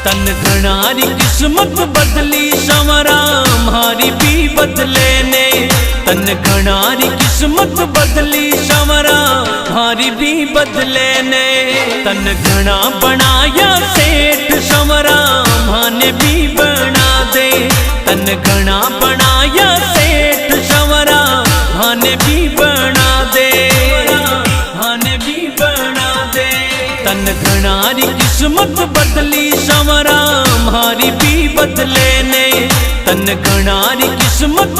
तन घणारी किस्मत बदली संवरा हमारी भी बदले ने। तन घणारी किस्मत बदली संवरा हमारी भी बदले ने। तन घना बनाया सेठ संवरा माने भी बना दे। तन घना बनाया सेठ संवरा माने भी बना दे, माने भी बना दे। तन घणारी किस्मत बदली संवरा हमारी भी बदले ने। तन घणारी किस्मत